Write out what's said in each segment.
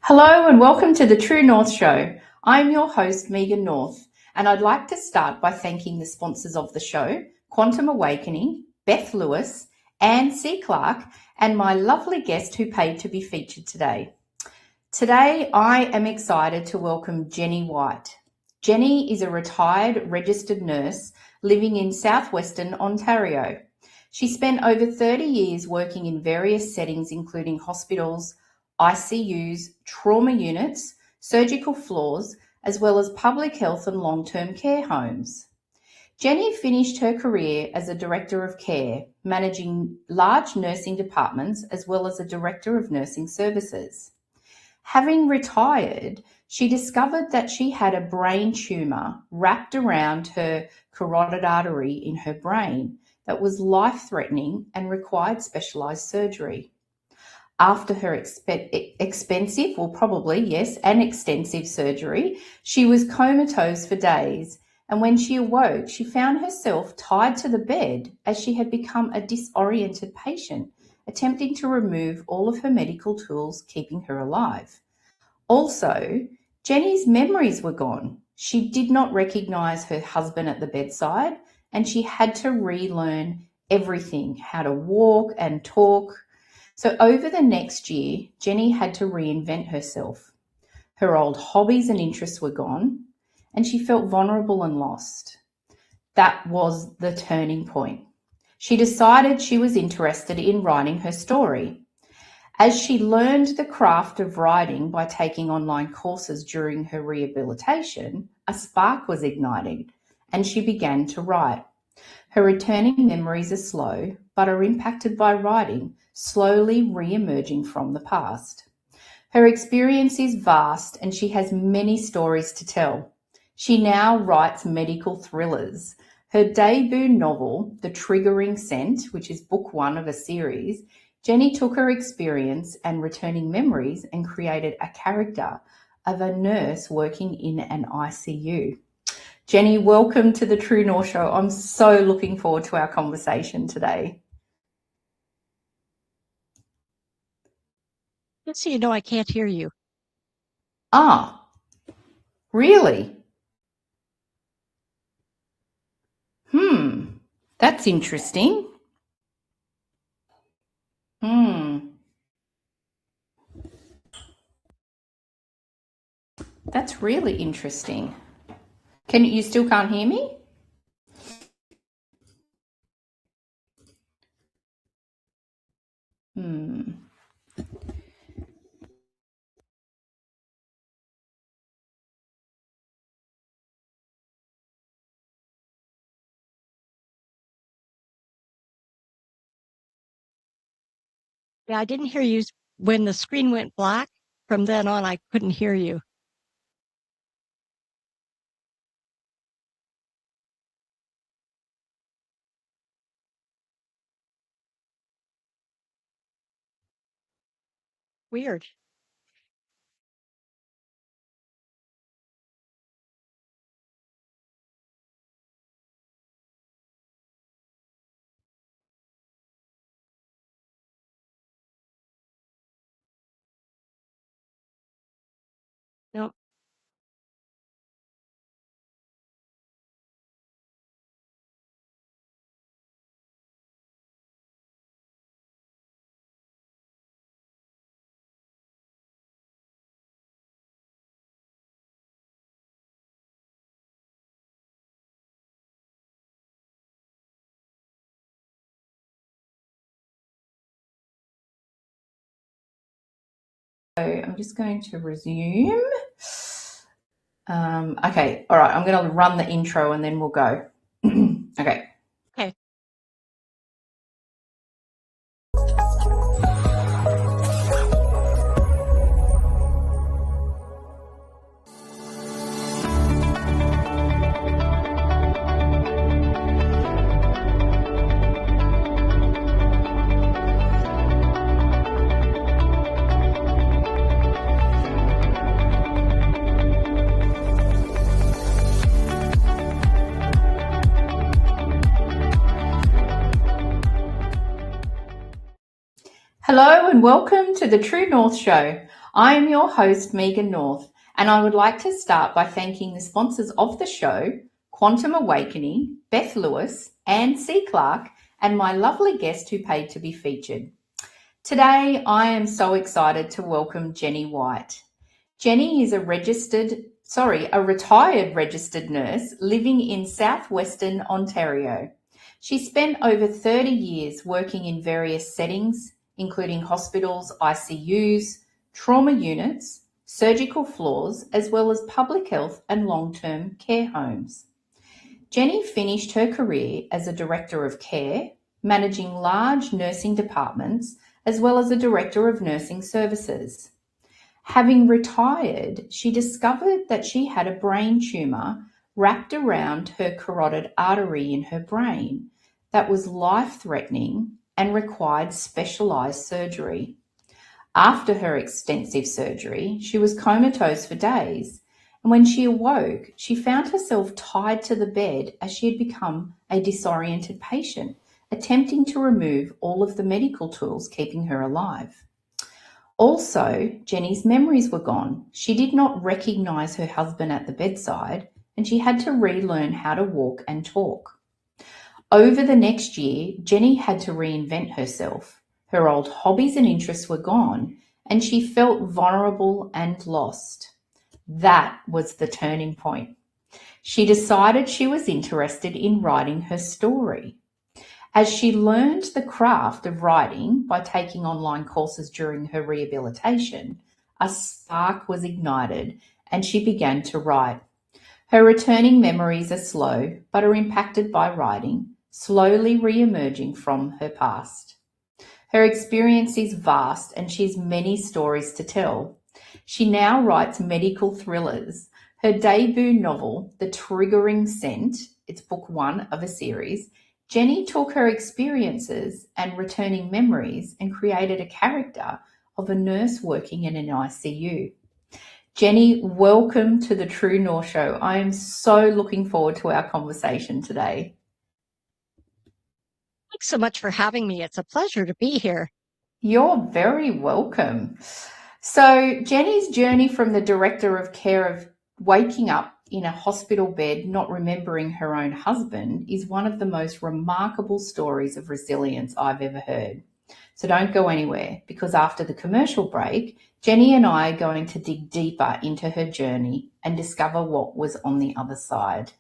Hello and welcome to the True North Show. I'm your host, Megan North, and I'd like to start by thanking the sponsors of the show, Quantum Awakening, Beth Lewis, Anne C. Clark, and my lovely guest who paid to be featured today. Today, I am excited to welcome Jenny White. Jenny is a retired registered nurse living in Southwestern Ontario. She spent over 30 years working in various settings, including hospitals, ICUs, trauma units, surgical floors, as well as public health and long-term care homes. Jenny finished her career as a director of care, managing large nursing departments as well as a director of nursing services. Having retired, she discovered that she had a brain tumour wrapped around her carotid artery in her brain that was life-threatening and required specialised surgery. After her extensive surgery, she was comatose for days, and when she awoke, she found herself tied to the bed as she had become a disoriented patient, attempting to remove all of her medical tools, keeping her alive. Also, Jenny's memories were gone. She did not recognise her husband at the bedside, and she had to relearn everything, how to walk and talk. So over the next year, Jenny had to reinvent herself. Her old hobbies and interests were gone, and she felt vulnerable and lost. That was the turning point. She decided she was interested in writing her story. As she learned the craft of writing by taking online courses during her rehabilitation, a spark was ignited, and she began to write. Her returning memories are slow, but are impacted by writing, slowly re-emerging from the past. Her experience is vast and she has many stories to tell. She now writes medical thrillers. Her debut novel, The Triggering Scent, which is book 1 of a series, Jenny took her experience and returning memories and created a character of a nurse working in an ICU. Jenny, welcome to the True North Show. I'm so looking forward to our conversation today. Just so you know, I can't hear you. Ah, really? That's interesting. That's really interesting. You still can't hear me? Yeah, I didn't hear you when the screen went black. From then on, I couldn't hear you. Weird. No. So I'm just going to resume. Okay, all right, I'm going to run the intro and then we'll go. Okay. Okay. Hello and welcome to the True North Show. I am your host, Megan North, and I would like to start by thanking the sponsors of the show, Quantum Awakening, Beth Lewis, Anne C. Clark, and my lovely guest who paid to be featured. Today, I am so excited to welcome Jenny White. Jenny is a retired registered nurse living in Southwestern Ontario. She spent over 30 years working in various settings, including hospitals, ICUs, trauma units, surgical floors, as well as public health and long-term care homes. Jenny finished her career as a director of care, managing large nursing departments, as well as a director of nursing services. Having retired, she discovered that she had a brain tumour wrapped around her carotid artery in her brain that was life-threatening and required specialised surgery. After her extensive surgery, she was comatose for days, and when she awoke, she found herself tied to the bed as she had become a disoriented patient, attempting to remove all of the medical tools keeping her alive. Also, Jenny's memories were gone. She did not recognise her husband at the bedside, and she had to relearn how to walk and talk. Over the next year, Jenny had to reinvent herself. Her old hobbies and interests were gone, and she felt vulnerable and lost. That was the turning point. She decided she was interested in writing her story. As she learned the craft of writing by taking online courses during her rehabilitation, a spark was ignited and she began to write. Her returning memories are slow, but are impacted by writing, slowly re-emerging from her past. Her experience is vast and she has many stories to tell. She now writes medical thrillers. Her debut novel, The Triggering Scent, it's book 1 of a series, Jenny took her experiences and returning memories and created a character of a nurse working in an ICU. Jenny, welcome to the True North Show. I am so looking forward to our conversation today. Thanks so much for having me. It's a pleasure to be here. You're very welcome. So Jenny's journey from the director of care of waking up in a hospital bed, not remembering her own husband, is one of the most remarkable stories of resilience I've ever heard. So don't go anywhere, because after the commercial break, Jenny and I are going to dig deeper into her journey and discover what was on the other side.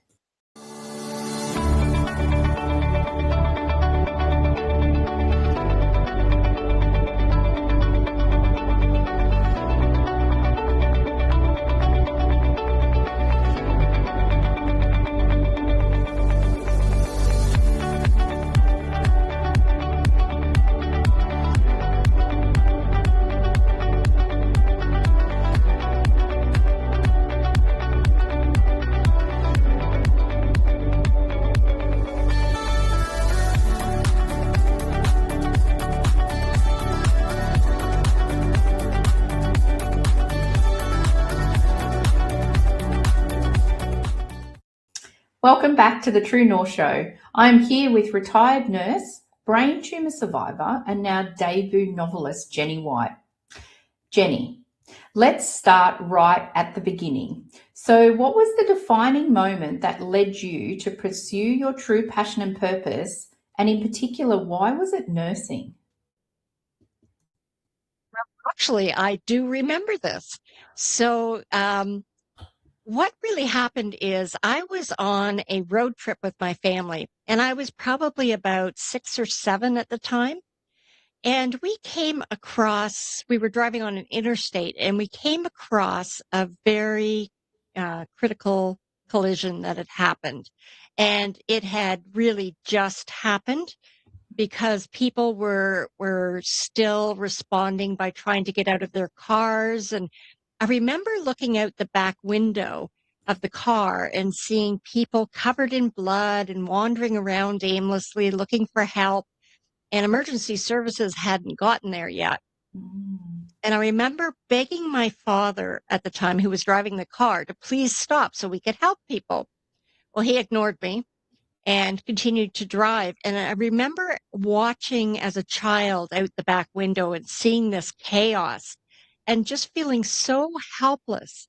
Welcome back to the True North Show. I'm here with retired nurse, brain tumour survivor, and now debut novelist Jenny White. Jenny, let's start right at the beginning. So what was the defining moment that led you to pursue your true passion and purpose? And in particular, why was it nursing? Actually, I do remember this. So, what really happened is I was on a road trip with my family, and I was probably about 6 or 7 at the time. And we were driving on an interstate, and we came across a very critical collision that had happened. And it had really just happened because people were still responding by trying to get out of their cars. And I remember looking out the back window of the car and seeing people covered in blood and wandering around aimlessly looking for help, and emergency services hadn't gotten there yet. And I remember begging my father at the time, who was driving the car, to please stop so we could help people. Well, he ignored me and continued to drive. And I remember watching as a child out the back window and seeing this chaos. and just feeling so helpless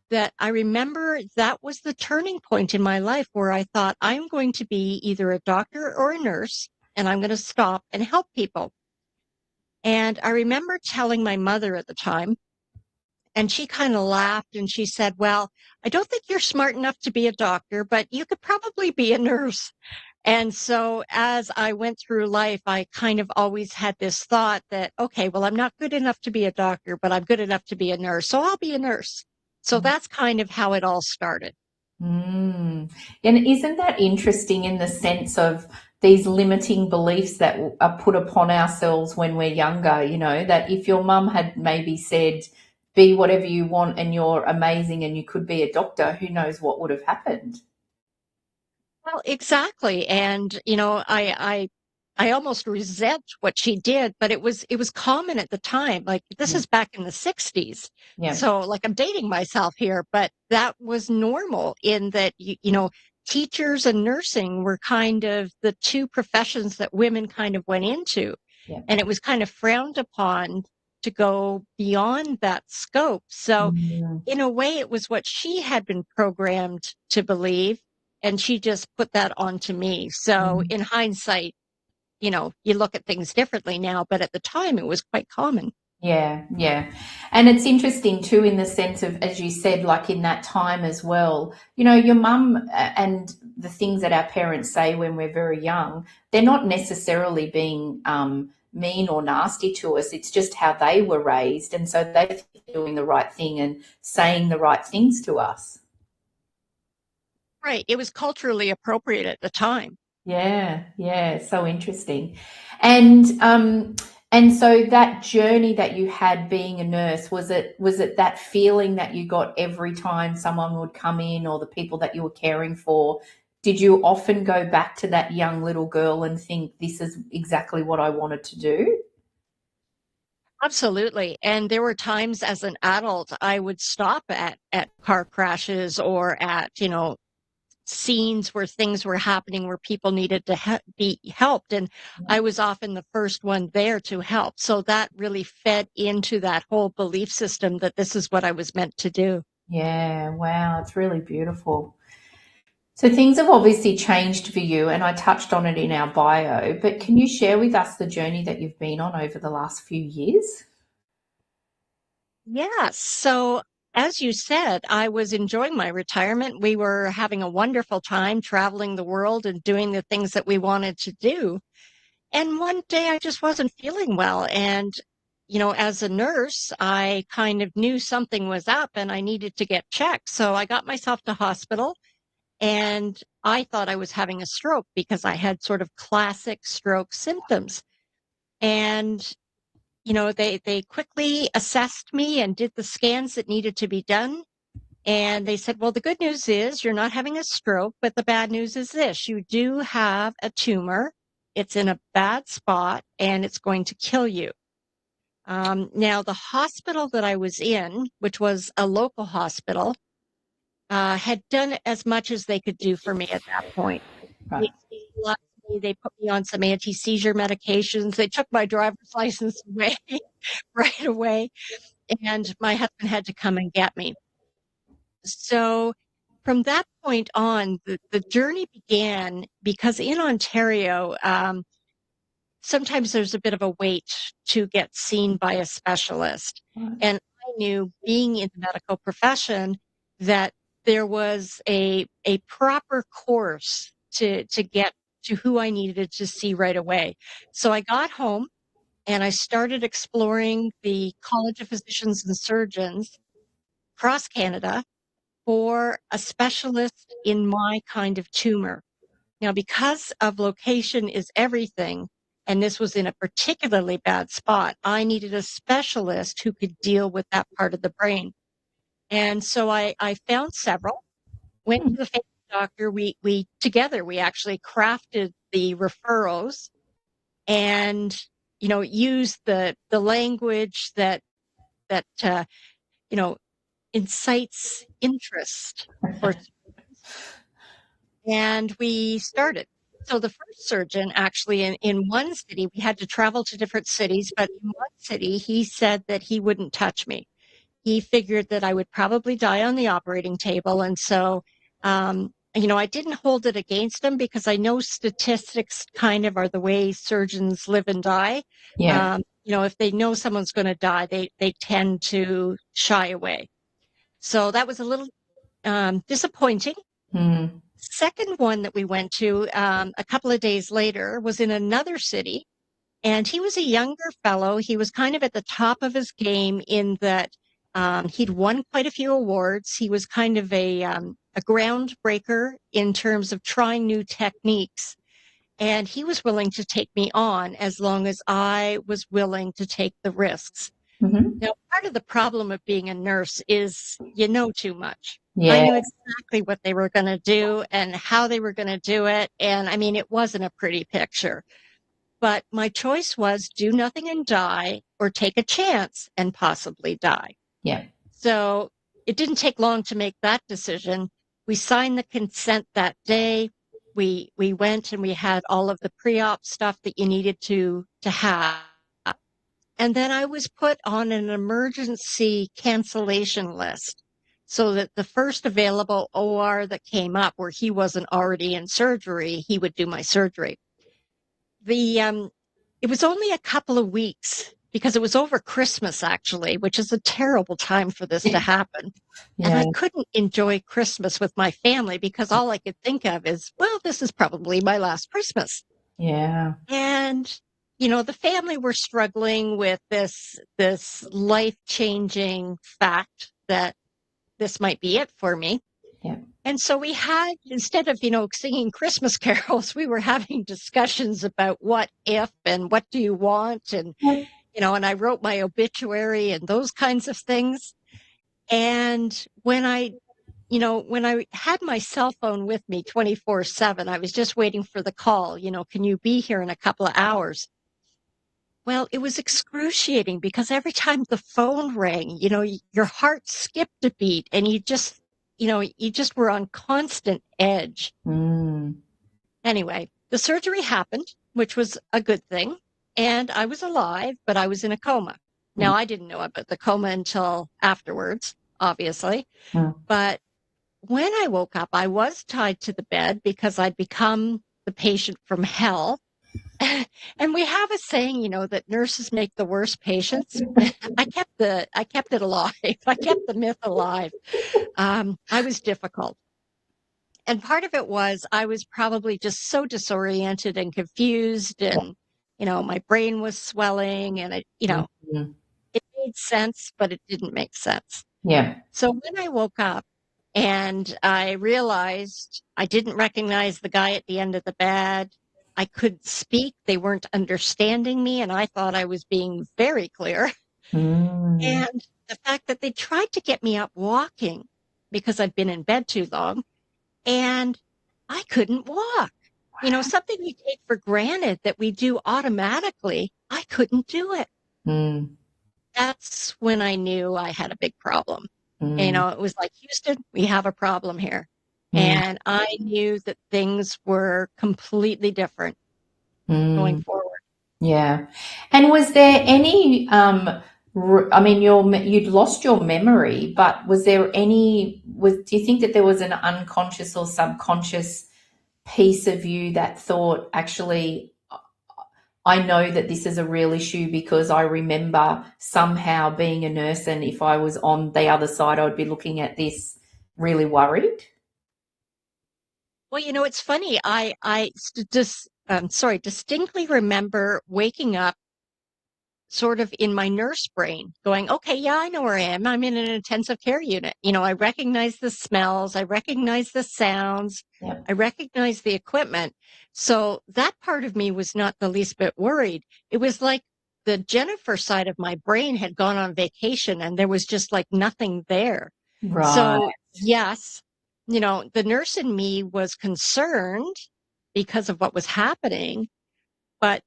that I remember that was the turning point in my life where I thought, I'm going to be either a doctor or a nurse, and I'm going to stop and help people. And I remember telling my mother at the time, and she kind of laughed and she said, well, I don't think you're smart enough to be a doctor, but you could probably be a nurse. And so as I went through life, I kind of always had this thought that, okay, well, I'm not good enough to be a doctor, but I'm good enough to be a nurse. So I'll be a nurse. So that's kind of how it all started. Mm. And isn't that interesting in the sense of these limiting beliefs that are put upon ourselves when we're younger? You know, that if your mum had maybe said, be whatever you want and you're amazing and you could be a doctor, who knows what would have happened? Well, exactly. And, I almost resent what she did, but it was common at the time. Like this Yeah. is back in the 60s. Yeah. So like I'm dating myself here, but that was normal in that, teachers and nursing were kind of the two professions that women kind of went into. Yeah. And it was kind of frowned upon to go beyond that scope. So Mm. in a way, it was what she had been programmed to believe, and she just put that onto me. So Mm. in hindsight, you look at things differently now, but at the time it was quite common. Yeah, yeah. And it's interesting too, in the sense of, as you said, like in that time as well, you know, your mum and the things that our parents say when we're very young, they're not necessarily being mean or nasty to us. It's just how they were raised. And so they're doing the right thing and saying the right things to us. Right. It was culturally appropriate at the time. Yeah, yeah, so interesting. And so that journey that you had being a nurse, was it that feeling that you got every time someone would come in or the people that you were caring for? Did you often go back to that young little girl and think this is exactly what I wanted to do? Absolutely. And there were times as an adult, I would stop at car crashes or at, scenes where things were happening where people needed to be helped. And I was often the first one there to help. So that really fed into that whole belief system that this is what I was meant to do. Yeah, wow, it's really beautiful. So things have obviously changed for you, and I touched on it in our bio, but can you share with us the journey that you've been on over the last few years? Yeah. So as you said, I was enjoying my retirement. We were having a wonderful time traveling the world and doing the things that we wanted to do. And one day I just wasn't feeling well. And, as a nurse, I kind of knew something was up and I needed to get checked. So I got myself to hospital and I thought I was having a stroke because I had sort of classic stroke symptoms. And, they quickly assessed me and did the scans that needed to be done. And they said, well, the good news is you're not having a stroke, but the bad news is this, you do have a tumor. It's in a bad spot and it's going to kill you. Now, the hospital that I was in, which was a local hospital, had done as much as they could do for me at that point. Right. They stabilized me, they put me on some anti-seizure medications. They took my driver's license away right away, and my husband had to come and get me. So from that point on, the journey began because in Ontario, sometimes there's a bit of a wait to get seen by a specialist. Right. And I knew being in the medical profession that there was a proper course to get to who I needed to see right away. So I got home and I started exploring the College of Physicians and Surgeons across Canada for a specialist in my kind of tumor. Now, because of location is everything, and this was in a particularly bad spot, I needed a specialist who could deal with that part of the brain. And so I found several, went Hmm. to the family doctor. We together, we actually crafted the referrals and, used the language that you know, incites interest for, and we started. So the first surgeon, actually, in one city, we had to travel to different cities, but in one city, he said that he wouldn't touch me. He figured that I would probably die on the operating table. And so, I didn't hold it against him because I know statistics kind of are the way surgeons live and die. Yeah. If they know someone's going to die, they tend to shy away. So that was a little disappointing. Mm. Second one that we went to a couple of days later was in another city. And he was a younger fellow. He was kind of at the top of his game in that he'd won quite a few awards. He was kind of a groundbreaker in terms of trying new techniques. And he was willing to take me on as long as I was willing to take the risks. Mm-hmm. Now, part of the problem of being a nurse is you know too much. I Yeah. knew exactly what they were going to do and how they were going to do it. And I mean, it wasn't a pretty picture. But my choice was do nothing and die, or take a chance and possibly die. Yeah. So it didn't take long to make that decision. We signed the consent that day. We went and we had all of the pre-op stuff that you needed to have. And then I was put on an emergency cancellation list so that the first available OR that came up where he wasn't already in surgery, he would do my surgery. It was only a couple of weeks because it was over Christmas, actually, which is a terrible time for this to happen. And Yeah. I couldn't enjoy Christmas with my family because all I could think of is, well, this is probably my last Christmas. Yeah. And the family were struggling with this life-changing fact that this might be it for me. Yeah. And so we had, instead of, singing Christmas carols, we were having discussions about what if and what do you want? And, and I wrote my obituary and those kinds of things. And when I had my cell phone with me 24/7, I was just waiting for the call, can you be here in a couple of hours? Well, it was excruciating because every time the phone rang, your heart skipped a beat and you just were on constant edge. Mm. Anyway, the surgery happened, which was a good thing. And I was alive, but I was in a coma. Now, I didn't know about the coma until afterwards, obviously. Mm. But when I woke up, I was tied to the bed because I'd become the patient from hell. And we have a saying, that nurses make the worst patients. I kept it alive. I kept the myth alive. I was difficult. And part of it was I was probably just so disoriented and confused, and my brain was swelling, and Mm. it made sense, but it didn't make sense. Yeah. So when I woke up and I realized I didn't recognize the guy at the end of the bed, I couldn't speak, they weren't understanding me, and I thought I was being very clear. Mm. And the fact that they tried to get me up walking because I'd been in bed too long, and I couldn't walk. Something we take for granted that we do automatically, I couldn't do it. Mm. That's when I knew I had a big problem. Mm. It was like, Houston, we have a problem here. Mm. And I knew that things were completely different going Mm. forward. Yeah. And was there any, I mean, you'd lost your memory, but was there do you think that there was an unconscious or subconscious piece of you that thought, actually, I know that this is a real issue because I remember somehow being a nurse, and if I was on the other side, I would be looking at this really worried? Well, it's funny. Distinctly remember waking up sort of in my nurse brain going, okay, yeah, I know where I am. I'm in an intensive care unit. I recognize the smells. I recognize the sounds. Yeah. I recognize the equipment. So that part of me was not the least bit worried. It was like the Jennifer side of my brain had gone on vacation and there was just like nothing there. Right. So yes, the nurse in me was concerned because of what was happening, but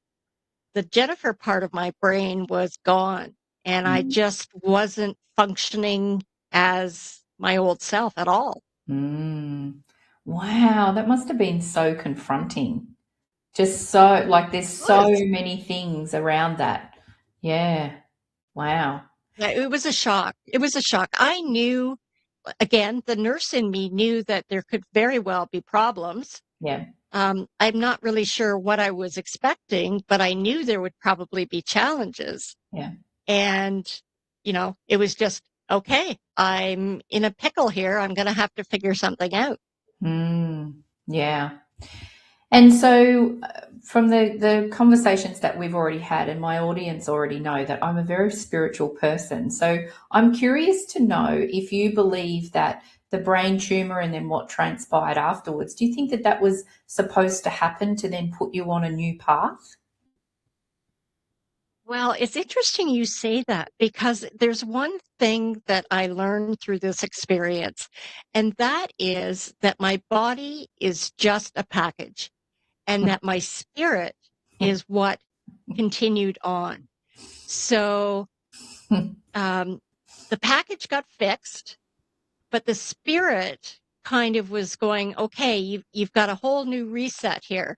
the Jennifer part of my brain was gone, and I Mm. just wasn't functioning as my old self at all. Mm. Wow, that must have been so confronting. Just so like there's It so was. many things around that. Yeah. Wow. Yeah, it was a shock. It was a shock. I knew, again, the nurse in me knew that there could very well be problems. Yeah. I'm not really sure what I was expecting, but I knew there would probably be challenges. Yeah. And, it was just, okay, I'm in a pickle here. I'm going to have to figure something out. Yeah. And so, from the conversations that we've already had, and my audience already know that I'm a very spiritual person. So, I'm curious to know if you believe that the brain tumor and then what transpired afterwards, do you think that that was supposed to happen to then put you on a new path? Well, it's interesting you say that because there's one thing that I learned through this experience, and that is that my body is just a package and that my spirit is what continued on. So um, the package got fixed, but the spirit kind of was going, okay, you've got a whole new reset here.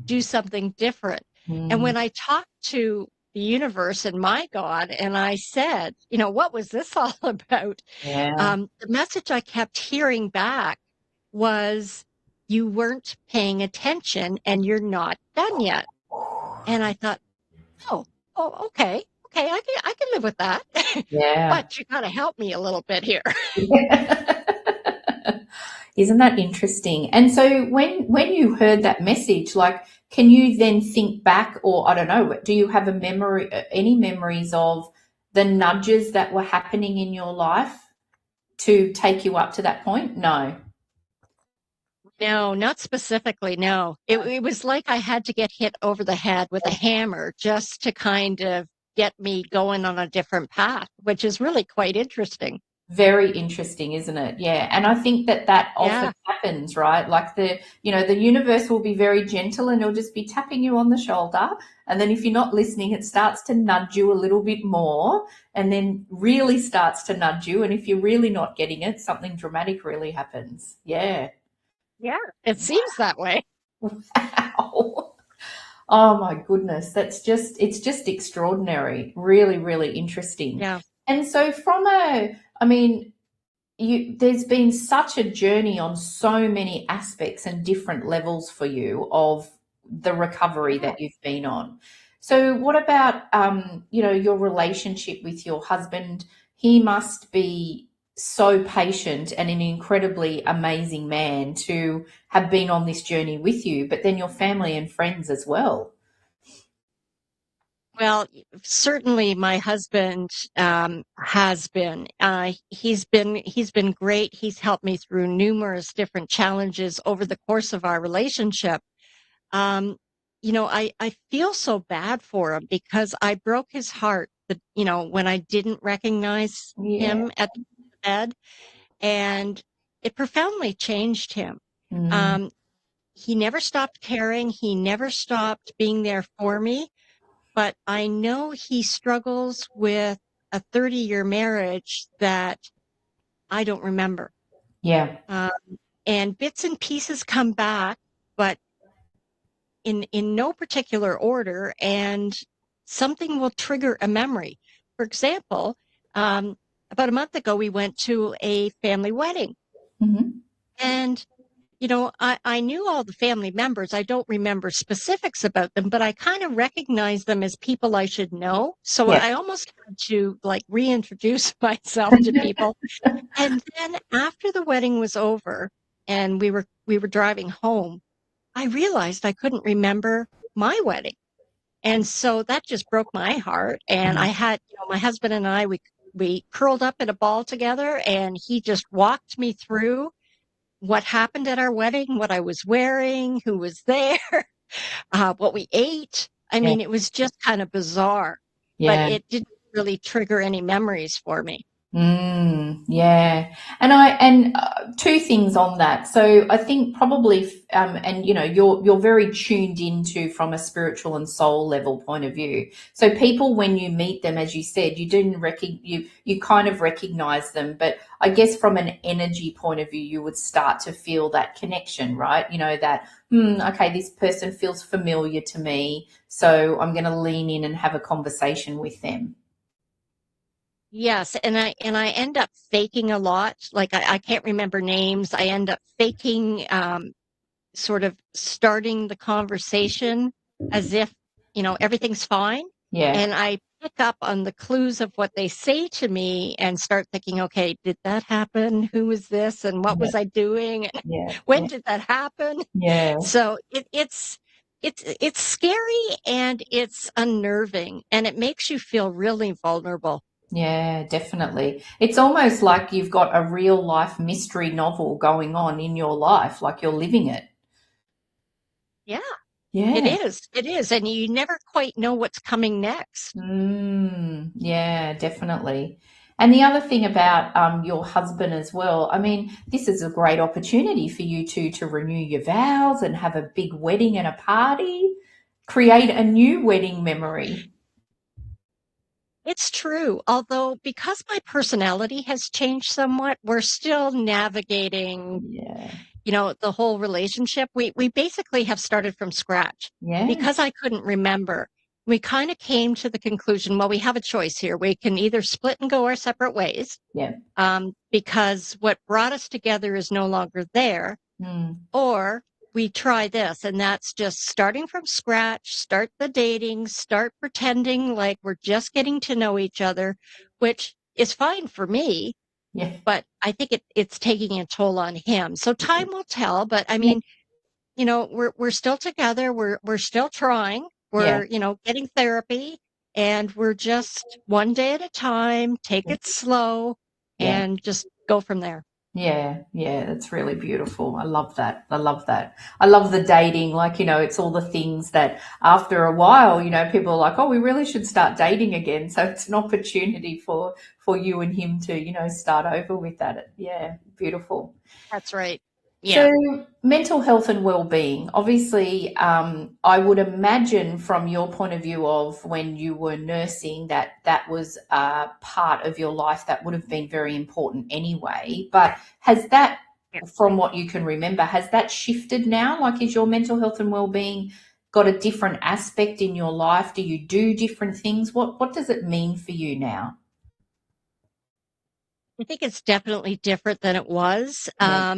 Do something different. And Mm, when I talked to the universe and my God, and I said, what was this all about? yeah. The message I kept hearing back was, you weren't paying attention and you're not done yet. And I thought, oh, okay. Okay, I can live with that. Yeah. But you got to help me a little bit here. Isn't that interesting? And so when you heard that message, like, can you then think back, or I don't know, do you have a memory, any memories of the nudges that were happening in your life to take you up to that point? No. No, not specifically. No, it was like I had to get hit over the head with a hammer just to kind of get me going on a different path, which is really quite interesting. Very interesting, isn't it? Yeah. And I think that that often Yeah. happens, right? Like the universe will be very gentle and it'll just be tapping you on the shoulder. And then if you're not listening, it starts to nudge you a little bit more and then really starts to nudge you. And if you're really not getting it, something dramatic really happens. Yeah. Yeah. It seems that way. Wow. Oh my goodness. It's just extraordinary. Really, really interesting. Yeah. And so I mean, there's been such a journey on so many aspects and different levels for you of the recovery Yeah. that you've been on. So what about your relationship with your husband? He must be so patient and an incredibly amazing man to have been on this journey with you, but then your family and friends as well. Well, certainly my husband has been. He's been great. He's helped me through numerous different challenges over the course of our relationship. Um, I feel so bad for him because I broke his heart, when I didn't recognize Yeah. him at the bed, and it profoundly changed him. Mm, Um, he never stopped caring. He never stopped being there for me, but I know he struggles with a 30-year marriage that I don't remember. yeah. Um, and bits and pieces come back, but in no particular order, and something will trigger a memory. For example, about a month ago, we went to a family wedding, Hmm. and I knew all the family members. I don't remember specifics about them, but I kind of recognize them as people I should know. So Yeah. I almost had to like reintroduce myself to people. And then after the wedding was over and we were driving home, I realized I couldn't remember my wedding. And so that just broke my heart. And I had, my husband and I, we curled up in a ball together and he just walked me through what happened at our wedding, what I was wearing, who was there, what we ate. I Yeah. mean, it was just kind of bizarre, but Yeah. it didn't really trigger any memories for me. Yeah, and two things on that. So I think probably, and you're very tuned into from a spiritual and soul level point of view. So people, when you meet them, as you said, you didn't you kind of recognize them, but I guess from an energy point of view, you would start to feel that connection, right? That okay, this person feels familiar to me, so I'm going to lean in and have a conversation with them. Yes, and I end up faking a lot. Like I can't remember names. I end up faking sort of starting the conversation as if, everything's fine. Yeah, And I pick up on the clues of what they say to me and start thinking, okay, did that happen? Who was this? And what yeah, was I doing? yeah, When yeah, did that happen? yeah. So it's scary and it's unnerving and it makes you feel really vulnerable. Yeah, definitely. It's almost like you've got a real life mystery novel going on in your life, like you're living it. Yeah, it Yeah. is. It is. And you never quite know what's coming next. Yeah, definitely. And the other thing about your husband as well, I mean, this is a great opportunity for you two to renew your vows and have a big wedding and a party, create a new wedding memory. It's true. Although, because my personality has changed somewhat, we're still navigating, Yeah. the whole relationship. We basically have started from scratch Yeah. because I couldn't remember. We kind of came to the conclusion, well, we have a choice here. We can either split and go our separate ways, Yeah. because what brought us together is no longer there, Mm. or we try this, and that's just starting from scratch, start the dating, start pretending like we're just getting to know each other, which is fine for me, Yeah. but I think it's taking a toll on him. So time will tell, but I Yeah. mean, we're still together, we're still trying, Yeah. we're, getting therapy, and we're just one day at a time, take it slow, Yeah. and just go from there. Yeah, yeah, that's really beautiful. I love that. I love that. I love the dating. Like, it's all the things that after a while, people are like, oh, we really should start dating again. So it's an opportunity for you and him to, start over with that. Yeah, beautiful. That's right. So, Yeah. mental health and well-being. Obviously, I would imagine from your point of view of when you were nursing that that was a part of your life that would have been very important anyway. But has that, from what you can remember, has that shifted now? Like, is your mental health and well-being got a different aspect in your life? Do you do different things? What does it mean for you now? I think it's definitely different than it was. Yeah,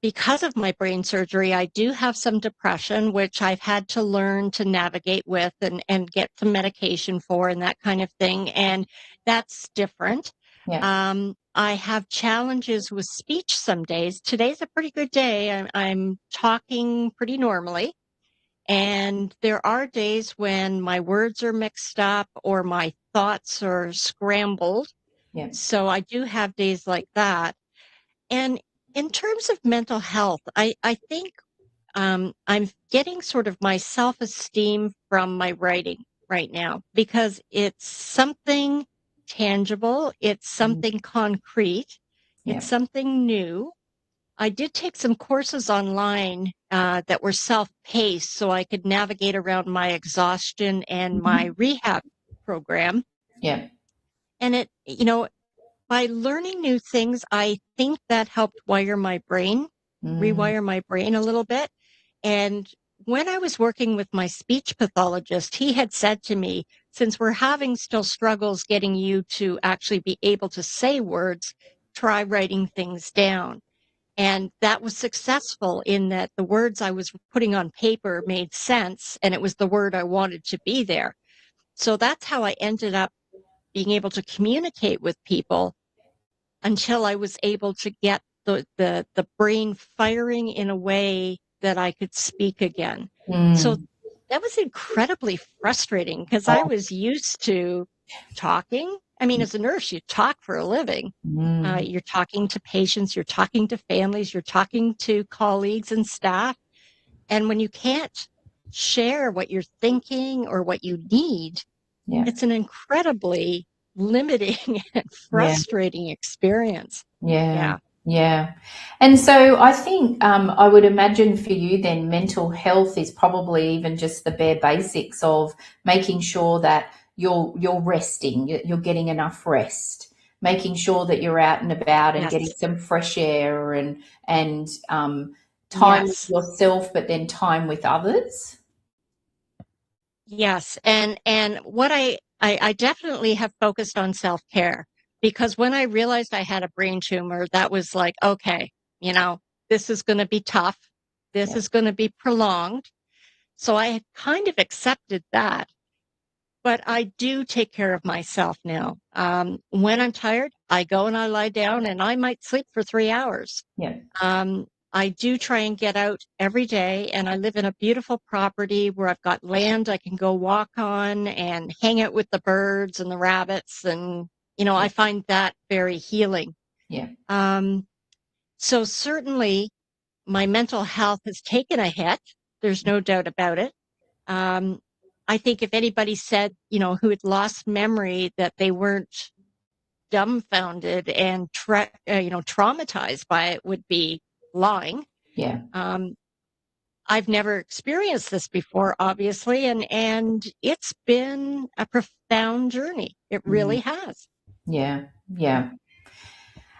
Because of my brain surgery, I do have some depression, which I've had to learn to navigate with and get some medication for and that kind of thing. And that's different. yeah, I have challenges with speech some days. Today's a pretty good day. I'm talking pretty normally. And there are days when my words are mixed up or my thoughts are scrambled, yeah. so I do have days like that. And in terms of mental health, I think I'm getting sort of my self esteem from my writing right now because it's something tangible, it's Mm, something concrete, it's yeah. something new. I did take some courses online that were self paced so I could navigate around my exhaustion and my Mhm. rehab program. Yeah. And by learning new things, I think that helped Mm, rewire my brain a little bit. And when I was working with my speech pathologist, he had said to me, since we're having still struggles getting you to actually be able to say words, try writing things down. And that was successful in that the words I was putting on paper made sense and it was the word I wanted to be there. So that's how I ended up being able to communicate with people until I was able to get the brain firing in a way that I could speak again. So mm. that was incredibly frustrating because I Oh, was used to talking. I mean, as a nurse, you talk for a living. mm. You're talking to patients, you're talking to families, you're talking to colleagues and staff. And when you can't share what you're thinking or what you need, Yeah. it's an incredibly limiting and Yeah. frustrating experience. Yeah, Yeah. yeah. And so I think I would imagine for you then mental health is probably even just the bare basics of making sure that you're resting, you're getting enough rest, making sure that you're out and about and getting Yes. some fresh air and time with Yes. yourself, but then time with others. Yes. And what I definitely have focused on self-care because when I realized I had a brain tumor, that was like, okay, you know, this is going to be tough. This Yeah, is going to be prolonged. So I had kind of accepted that. But I do take care of myself now. When I'm tired, I go and I lie down and I might sleep for 3 hours. yeah, I do try and get out every day, and I live in a beautiful property where I've got land I can go walk on and hang out with the birds and the rabbits. And, I find that very healing. yeah, Um, so certainly my mental health has taken a hit. There's no doubt about it. Um, I think if anybody said, who had lost memory that they weren't dumbfounded and traumatized by it would be lying. yeah. Um, I've never experienced this before, obviously, and it's been a profound journey. It Mm, really has. yeah, yeah.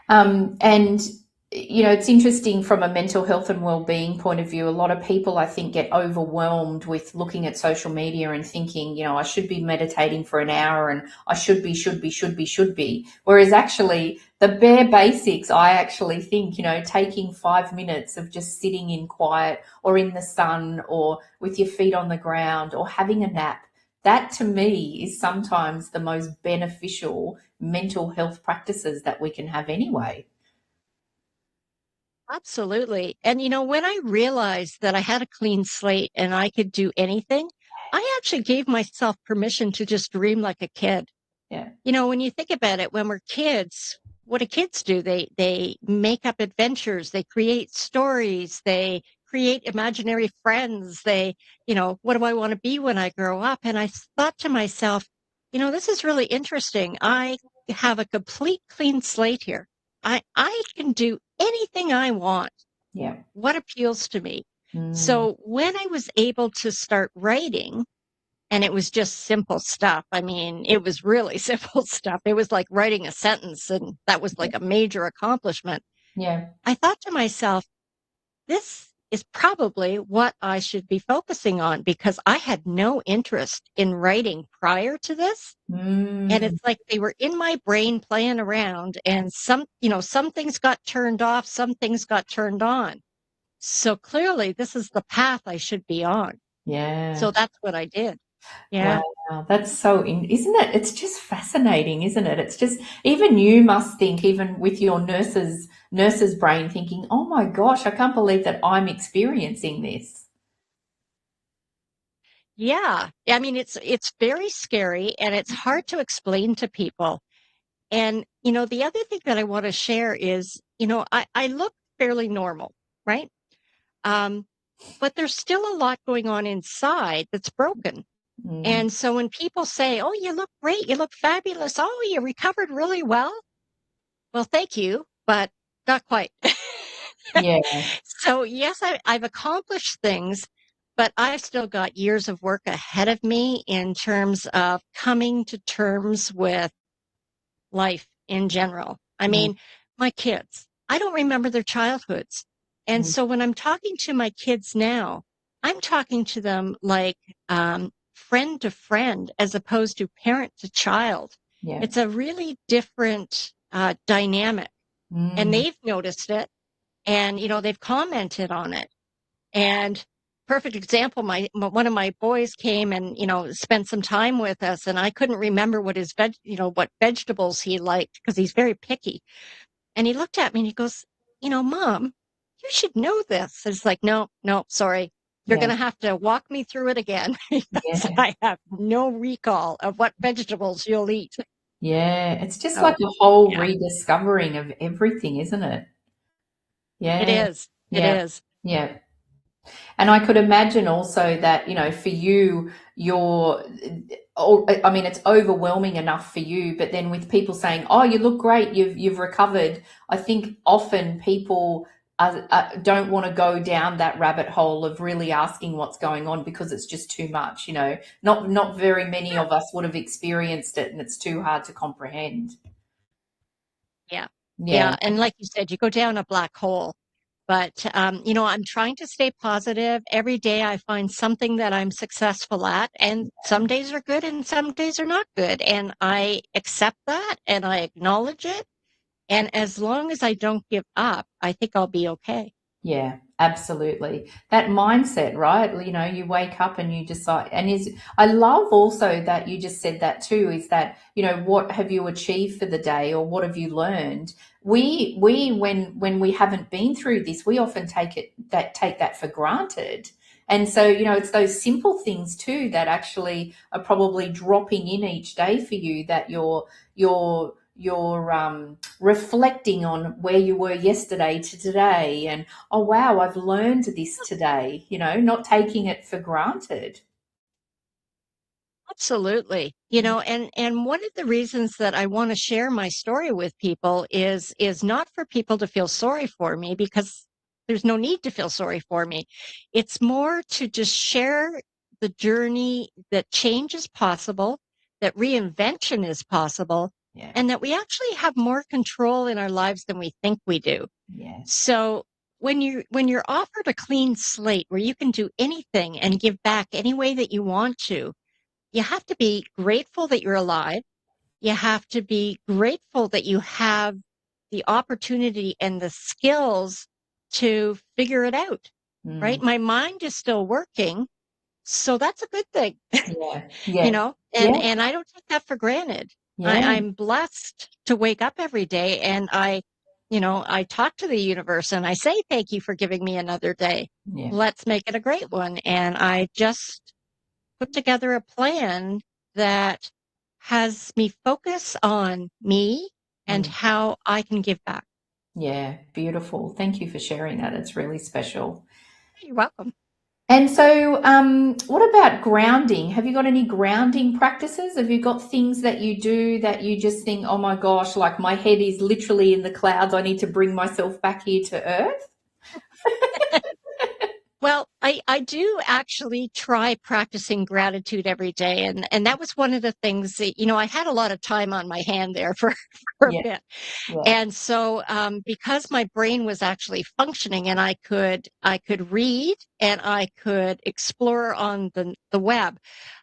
And it's interesting from a mental health and well-being point of view. A lot of people, I think, get overwhelmed with looking at social media and thinking, I should be meditating for an hour and I should be. Whereas actually, the bare basics, I actually think, taking 5 minutes of just sitting in quiet or in the sun or with your feet on the ground or having a nap. That to me is sometimes the most beneficial mental health practices that we can have anyway. Absolutely. And when I realized that I had a clean slate and I could do anything, I actually gave myself permission to just dream like a kid. Yeah, When you think about it, when we're kids, what do kids do? They make up adventures, they create stories, they create imaginary friends. What do I want to be when I grow up? And I thought to myself, this is really interesting. I have a complete clean slate here. I can do anything I want. yeah. What appeals to me? Mm, So when I was able to start writing, and it was just simple stuff. I mean, it was really simple stuff. It was like writing a sentence, and that was yeah, like a major accomplishment. yeah. I thought to myself, this is probably what I should be focusing on because I had no interest in writing prior to this. And Mm, it's like they were in my brain playing around, and some things got turned off, some things got turned on. So clearly, this is the path I should be on. yeah. So that's what I did. Wow, Yeah. that's isn't it? It's just fascinating, isn't it? It's just even you must think, even with your nurse's brain, thinking, "Oh my gosh, I can't believe that I'm experiencing this." Yeah. I mean, it's very scary and it's hard to explain to people. And, the other thing that I want to share is, I look fairly normal, right? Um, but there's still a lot going on inside that's broken. Mm, And so when people say, "Oh, you look great, you look fabulous. Oh, you recovered really well." Well, thank you, but not quite. yeah, So yes, I've accomplished things, but I've still got years of work ahead of me in terms of coming to terms with life in general. I mm, mean, my kids, I don't remember their childhoods. And mm, so when I'm talking to my kids now, I'm talking to them like friend to friend as opposed to parent to child. yeah, It's a really different dynamic. And mm, they've noticed it and, they've commented on it. And perfect example, one of my boys came and spent some time with us, and I couldn't remember what vegetables he liked because he's very picky. And he looked at me and he goes, "Mom, you should know this." It's like, no, no, sorry. You're yeah, going to have to walk me through it again because yeah, I have no recall of what vegetables you'll eat. yeah. It's just like So, a whole yeah, rediscovering of everything, isn't it? it Yeah, is. It yeah, is. yeah. And I could imagine also that, for you, I mean, it's overwhelming enough for you, but then with people saying, "Oh, you look great, you've recovered," I think often people don't want to go down that rabbit hole of really asking what's going on because it's just too much. Not very many Yeah. of us would have experienced it, and it's too hard to comprehend. Yeah. Yeah, Yeah. And like you said, you go down a black hole. But, I'm trying to stay positive. Every day I find something that I'm successful at, and some days are good and some days are not good. And I accept that and I acknowledge it. And as long as I don't give up, I think I'll be okay. yeah, absolutely. That mindset, right? You wake up and you decide, and I love also that you just said that too, is that, what have you achieved for the day or what have you learned? We when we haven't been through this, we often take that for granted. And so, it's those simple things too that actually are probably dropping in each day for you, that you're reflecting on where you were yesterday to today, and oh wow, I've learned this today, not taking it for granted. Absolutely. And one of the reasons that I want to share my story with people is not for people to feel sorry for me, because there's no need to feel sorry for me. It's more to just share the journey, that change is possible, that reinvention is possible, Yeah, and that we actually have more control in our lives than we think we do. yes. So when you're offered a clean slate where you can do anything and give back any way that you want to, you have to be grateful that you're alive. You have to be grateful that you have the opportunity and the skills to figure it out, Mm, right? My mind is still working, so that's a good thing, yeah, yeah, yeah, and I don't take that for granted. yeah, I'm blessed to wake up every day, and I talk to the universe and I say, thank you for giving me another day. yeah. Let's make it a great one. And I just put together a plan that has me focus on me and Mm, how I can give back. yeah, beautiful. Thank you for sharing that. It's really special. You're welcome. And so, what about grounding? Have you got any grounding practices? Have you got things that you do that you just think, oh my gosh, like my head is literally in the clouds. I need to bring myself back here to earth? Well, I do actually try practicing gratitude every day. And that was one of the things that, I had a lot of time on my hand there for, for a Yeah, bit. yeah, And so, because my brain was actually functioning and I could read and I could explore on the web,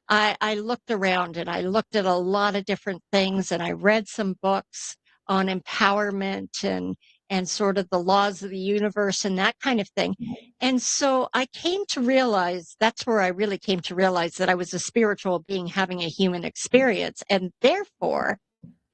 I looked around and I looked at a lot of different things and I read some books on empowerment and sort of the laws of the universe and that kind of thing. And so I came to realize, that's where I really came to realize that I was a spiritual being having a human experience. And therefore,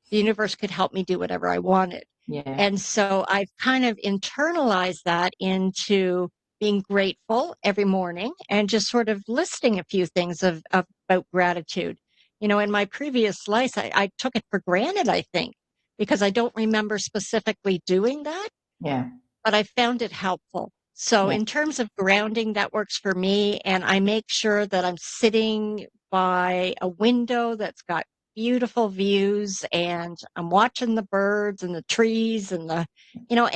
the universe could help me do whatever I wanted. yeah, And so I've kind of internalized that into being grateful every morning and just sort of listing a few things about gratitude. In my previous life, I took it for granted, I think, because I don't remember specifically doing that, yeah, but I found it helpful. So yeah, in terms of grounding, that works for me. And I make sure that I'm sitting by a window that's got beautiful views and I'm watching the birds and the trees and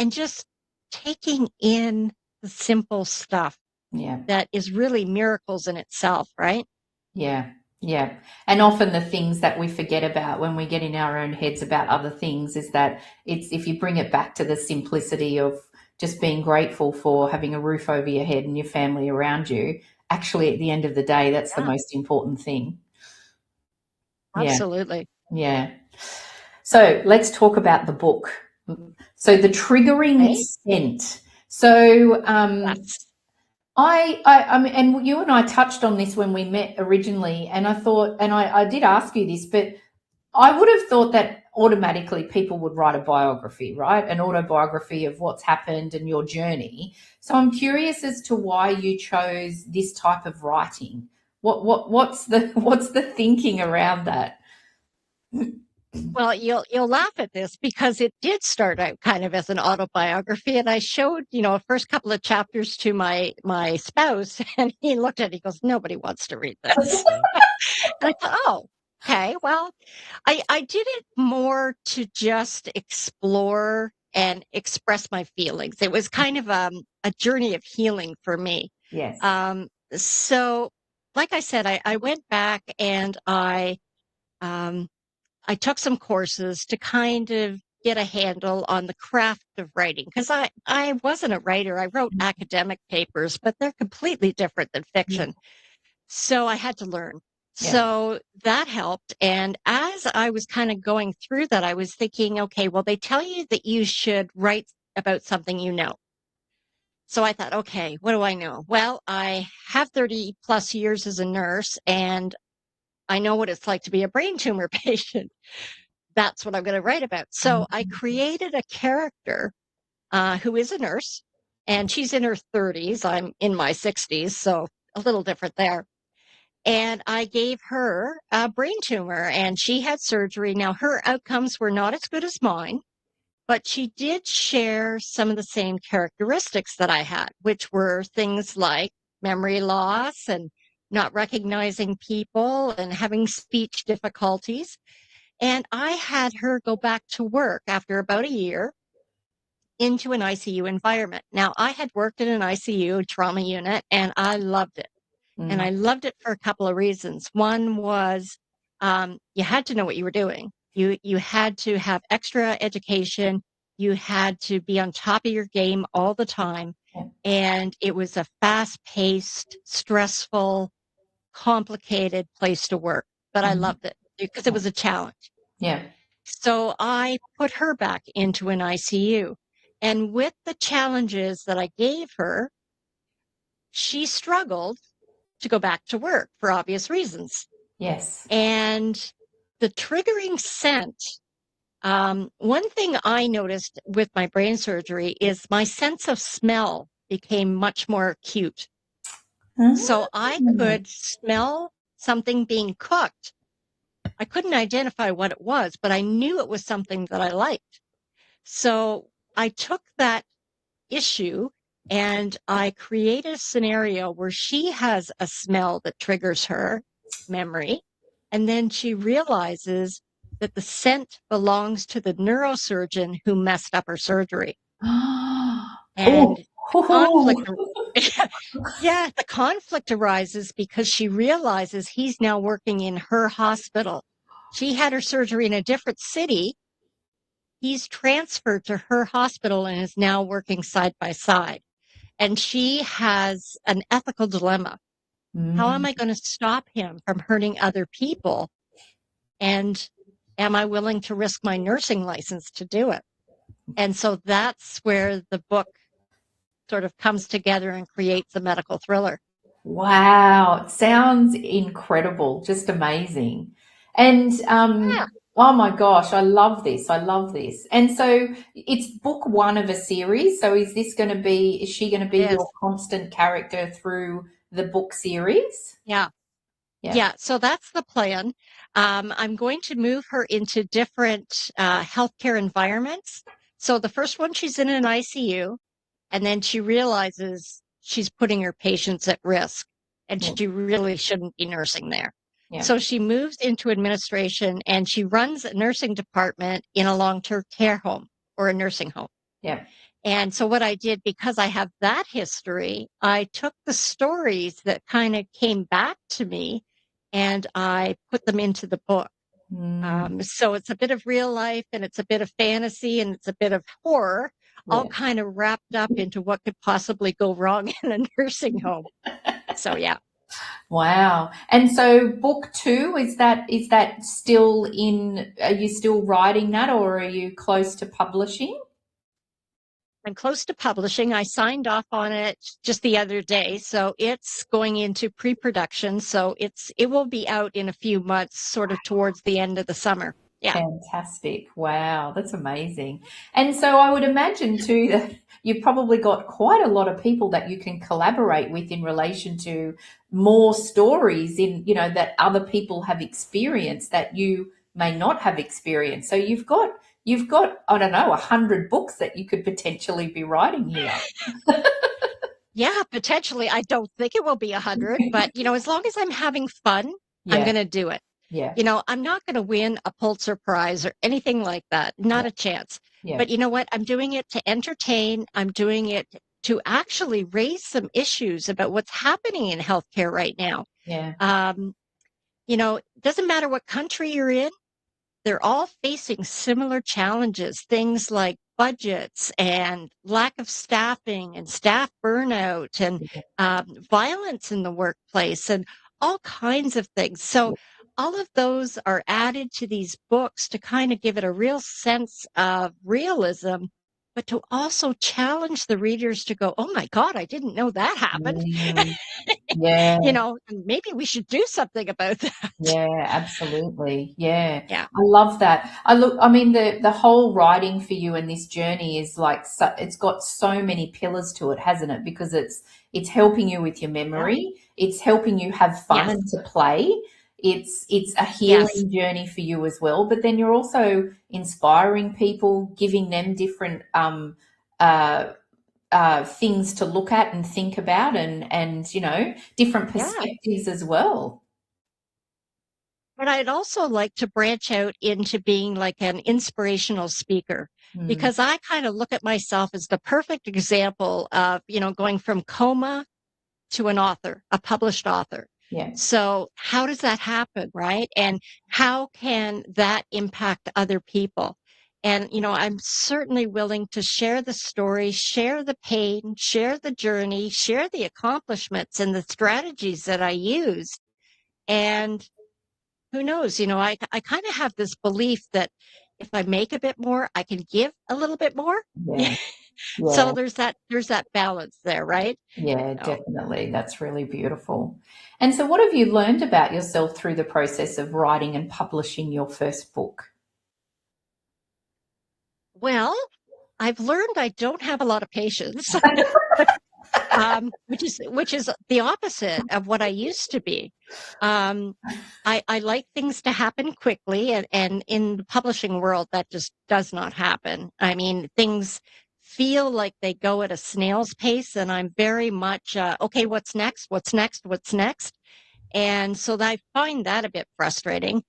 just taking in the simple stuff yeah. that is really miracles in itself, right? Yeah, yeah. And often the things that we forget about when we get in our own heads about other things is that it's if you bring it back to the simplicity of just being grateful for having a roof over your head and your family around you, actually at the end of the day, that's the Yeah, most important thing. Yeah, absolutely. yeah. So let's talk about the book. So the triggering Right? scent. So Yes. I mean, and you and I touched on this when we met originally, and I thought, and I did ask you this, but I would have thought that automatically people would write a biography, right? An autobiography of what's happened and your journey. So I'm curious as to why you chose this type of writing. What's the what's the thinking around that? Well, you'll laugh at this because it did start out kind of as an autobiography, and I showed, first couple of chapters to my spouse, and he looked at it, he goes, "Nobody wants to read this." And I thought, "Oh, okay. Well, I did it more to just explore and express my feelings. It was kind of a journey of healing for me. Yes. So, like I said, I went back and um, I took some courses to kind of get a handle on the craft of writing because I wasn't a writer. I wrote academic papers, but they're completely different than Yeah. fiction. So I had to learn. Yeah. So that helped. And as I was kind of going through that, I was thinking, okay, well, they tell you that you should write about something you know. So I thought, okay, what do I know? Well, I have 30 plus years as a nurse and I know what it's like to be a brain tumor patient. That's what I'm going to write about. So I created a character who is a nurse and she's in her 30s. I'm in my 60s. So a little different there. And I gave her a brain tumor and she had surgery. Now, her outcomes were not as good as mine, but she did share some of the same characteristics that I had, which were things like memory loss and not recognizing people and having speech difficulties. And I had her go back to work after about a year into an ICU environment. Now, I had worked in an ICU trauma unit and I loved it. And Mm. I loved it for a couple of reasons. One was you had to know what you were doing. You had to have extra education. You had to be on top of your game all the time. Yeah. And it was a fast paced, stressful, complicated place to work. But I Mhm. loved it because it was a challenge. Yeah. So I put her back into an ICU. And with the challenges that I gave her, she struggled to go back to work for obvious reasons. Yes. And the triggering scent, one thing I noticed with my brain surgery is my sense of smell became much more acute. So I Mm. could smell something being cooked. I couldn't identify what it was, but I knew it was something that I liked. So I took that issue and I create a scenario where she has a smell that triggers her memory. And then she realizes that the scent belongs to the neurosurgeon who messed up her surgery. Oh. And the conflict, yeah, the conflict arises because she realizes he's now working in her hospital. She had her surgery in a different city. He's transferred to her hospital and is now working side by side. And she has an ethical dilemma. How am Mm. I going to stop him from hurting other people? And am I willing to risk my nursing license to do it? And so that's where the book sort of comes together and creates a medical thriller. Wow, it sounds incredible, just amazing. And Yeah, oh my gosh, I love this. I love this. And so it's book one of a series. So is she going to be it your is. constant character through the book series? Yeah. Yeah. Yeah. So that's the plan. I'm going to move her into different healthcare environments. So the first one, she's in an ICU. And then she realizes she's putting her patients at risk and Yeah. she really shouldn't be nursing there. Yeah. So she moves into administration and she runs a nursing department in a long-term care home or a nursing home. Yeah. And so what I did, because I have that history, I took the stories that kind of came back to me and I put them into the book. Mm, So it's a bit of real life and it's a bit of fantasy and it's a bit of horror, all yeah. kind of wrapped up into what could possibly go wrong in a nursing home. So yeah, Wow. And so book two, is that still in, are you still writing that or are you close to publishing? I'm close to publishing. I signed off on it just the other day, so it's going into pre-production. So it will be out in a few months, sort of towards the end of the summer. Yeah. Fantastic. Wow, that's amazing. And so I would imagine too that you've probably got quite a lot of people that you can collaborate with in relation to more stories in, that other people have experienced that you may not have experience. So you've got, I don't know, 100 books that you could potentially be writing here. Yeah, potentially. I don't think it will be 100, but as long as I'm having fun, I'm Yeah, going to do it. yeah, I'm not going to win a Pulitzer Prize or anything like that. Not yeah, a chance. yeah, But you know what? I'm doing it to entertain. I'm doing it to actually raise some issues about what's happening in healthcare right now. yeah, Um, it doesn't matter what country you're in, they're all facing similar challenges, things like budgets and lack of staffing and staff burnout and violence in the workplace and all kinds of things. So all of those are added to these books to kind of give it a real sense of realism, but to also challenge the readers to go, oh my God, I didn't know that happened. mm, yeah. And maybe we should do something about that. Yeah, absolutely. Yeah. Yeah. I love that. I mean the whole writing for you and this journey is like it's got so many pillars to it, hasn't it? Because it's helping you with your Yeah. memory, it's helping you have fun Yes. and to play. It's a Yes. healing journey for you as well, but then you're also inspiring people, giving them different uh things to look at and think about and different Yeah. perspectives as well. But I'd also like to branch out into being like an inspirational speaker Mm, because I kind of look at myself as the perfect example of, going from coma to an author, a published author. yeah. So how does that happen, right? And how can that impact other people? And, I'm certainly willing to share the story, share the pain, share the journey, share the accomplishments and the strategies that I used. And who knows? I kind of have this belief that if I make a bit more, I can give a little bit more. Yeah, So yeah, there's that balance there, right? yeah, So, definitely. That's really beautiful. And so, what have you learned about yourself through the process of writing and publishing your first book? well, I've learned I don't have a lot of patience, which is the opposite of what I used to be. Um, I like things to happen quickly, and in the publishing world, that just does not happen. I mean, things feel like they go at a snail's pace, and I'm very much okay. What's next? What's next? What's next? And so I find that a bit frustrating.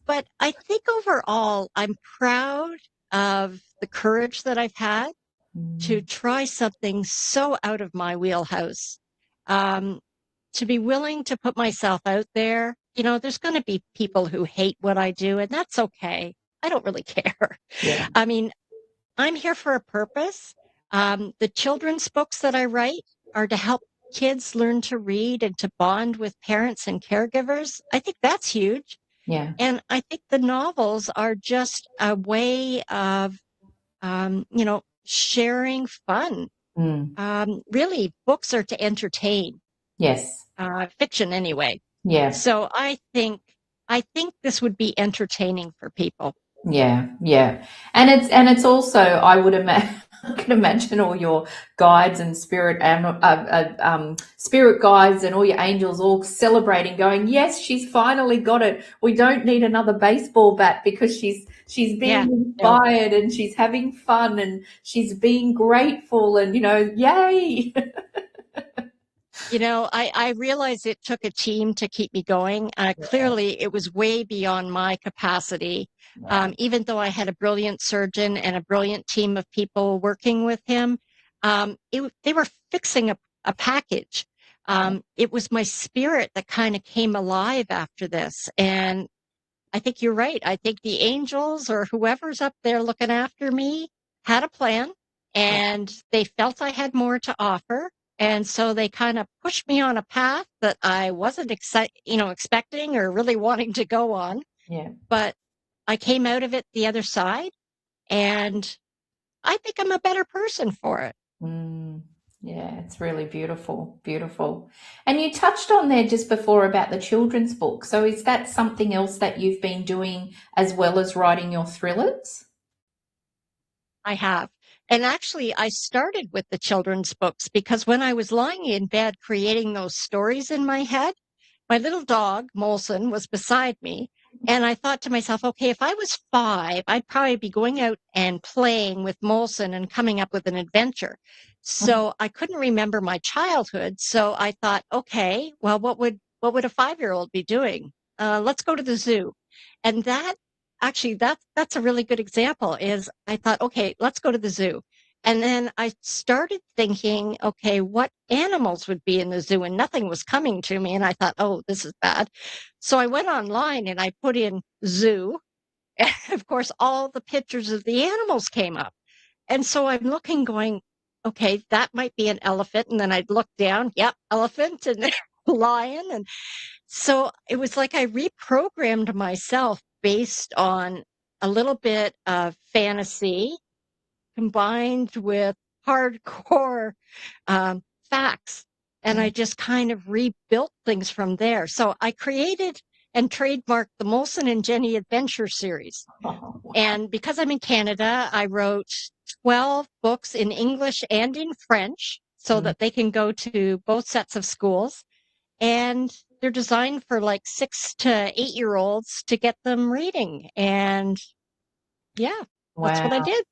But I think overall, I'm proud of the courage that I've had to Mm, try something so out of my wheelhouse. Um, to be willing to put myself out there, there's going to be people who hate what I do, and that's okay. I don't really care. yeah, I mean, I'm here for a purpose. The children's books that I write are to help kids learn to read and to bond with parents and caregivers. I think that's huge. yeah, And I think the novels are just a way of, sharing fun. mm, Really, books are to entertain, yes, fiction anyway. yeah. So I think this would be entertaining for people. Yeah, yeah. And it's also, I would imagine, I can imagine all your guides and spirit guides and all your angels all celebrating, going, "Yes, she's finally got it. We don't need another baseball bat because she's Yeah. being No. inspired and she's having fun and she's being grateful and yay." I realized it took a team to keep me going. Clearly, it was way beyond my capacity. Yeah, Even though I had a brilliant surgeon and a brilliant team of people working with him, they were fixing a package. It was my spirit that kind of came alive after this. And I think you're right. I think the angels or whoever's up there looking after me had a plan yeah, and they felt I had more to offer. And so they kind of pushed me on a path that I wasn't expecting or really wanting to go on. yeah. But I came out of it the other side and I think I'm a better person for it. Mm, yeah, it's really beautiful, beautiful. And you touched on there just before about the children's book. So is that something else that you've been doing as well as writing your thrillers? I have. And actually, I started with the children's books because when I was lying in bed creating those stories in my head, my little dog, Molson, was beside me. And I thought to myself, okay, if I was 5, I'd probably be going out and playing with Molson and coming up with an adventure. So I couldn't remember my childhood. So I thought, okay, well, what would a 5-year-old be doing? Let's go to the zoo. And that actually, that's a really good example is I thought, okay, let's go to the zoo. And then I started thinking, okay, what animals would be in the zoo? And nothing was coming to me. And I thought, oh, this is bad. So I went online and I put in zoo. And of course, all the pictures of the animals came up. And so I'm looking, going, okay, that might be an elephant. And then I'd look down, yep, elephant and lion. And so it was like I reprogrammed myself based on a little bit of fantasy combined with hardcore facts. And I just kind of rebuilt things from there. So I created and trademarked the Molson and Jenny Adventure series. Oh, wow. And because I'm in Canada, I wrote 12 books in English and in French so that they can go to both sets of schools. And they're designed for like 6 to 8-year-olds to get them reading. And yeah, that's Wow. what I did.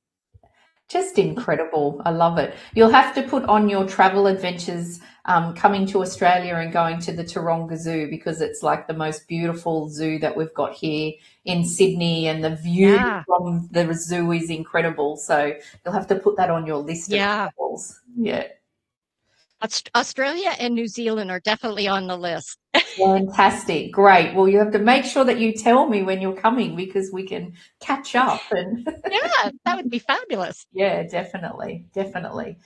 Just incredible. I love it. You'll have to put on your travel adventures coming to Australia and going to the Taronga Zoo, because it's like the most beautiful zoo that we've got here in Sydney, and the view Yeah. from the zoo is incredible. So you'll have to put that on your list of Yeah. travels. Yeah. Australia and New Zealand are definitely on the list. Fantastic. Great. Well, you have to make sure that you tell me when you're coming, because we can catch up and Yeah, that would be fabulous. yeah, definitely. Definitely.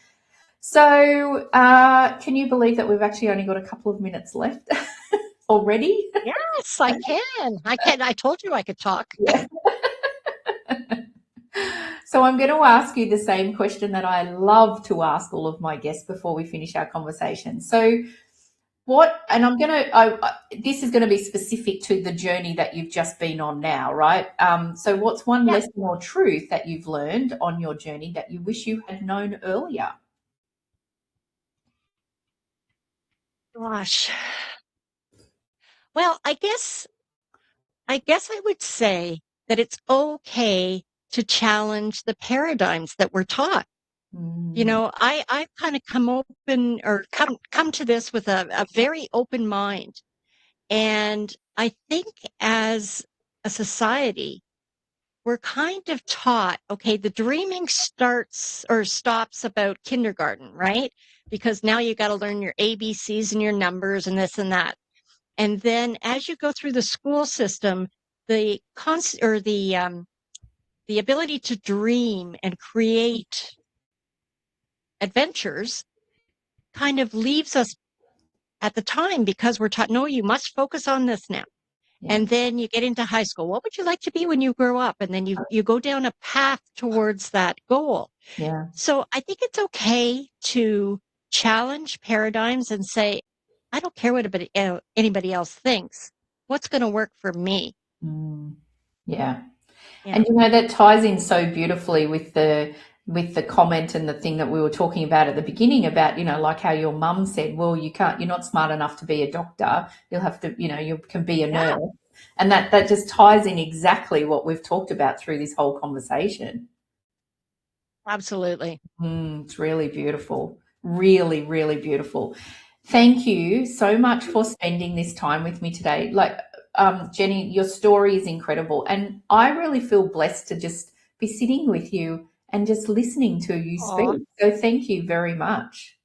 So, can you believe that we've actually only got a couple of minutes left already? Yes, I can. I can. I told you I could talk. Yeah. So I'm going to ask you the same question that I love to ask all of my guests before we finish our conversation. So, and this is going to be specific to the journey that you've just been on now, right? So what's one Yeah. lesson or truth that you've learned on your journey that you wish you had known earlier? Gosh. Well, I guess I would say that it's okay to challenge the paradigms that we're taught. Mm, I've kind of come to this with a very open mind. And I think as a society, we're kind of taught, okay, the dreaming starts or stops about kindergarten, right? Because now you got to learn your ABCs and your numbers and this and that. And then as you go through the school system, the ability to dream and create adventures kind of leaves us at the time, because we're taught, no, you must focus on this now. yeah, And then you get into high school. What would you like to be when you grow up? And then you go down a path towards that goal. yeah. So I think it's okay to challenge paradigms and say, I don't care what anybody else thinks. What's going to work for me? Mm, yeah. Yeah. And that ties in so beautifully with the comment and the thing that we were talking about at the beginning about, like how your mum said, well, you're not smart enough to be a doctor. You'll have to, you can be a Yeah, nurse. And that just ties in exactly what we've talked about through this whole conversation. absolutely. It's really beautiful. Really, really beautiful. Thank you so much for spending this time with me today. Like, Jenny, your story is incredible. And I really feel blessed to just be sitting with you and just listening to you Aw, speak. So thank you very much.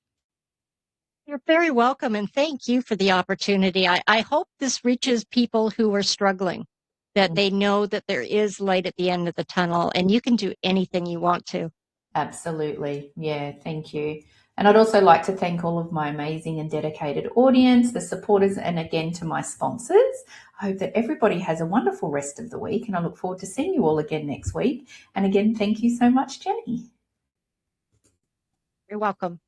you're very welcome. And thank you for the opportunity. I hope this reaches people who are struggling, that they know that there is light at the end of the tunnel and you can do anything you want to. Absolutely. Yeah, thank you. And I'd also like to thank all of my amazing and dedicated audience, the supporters, and again to my sponsors. I hope that everybody has a wonderful rest of the week, and I look forward to seeing you all again next week. And again, thank you so much, Jenny. You're welcome.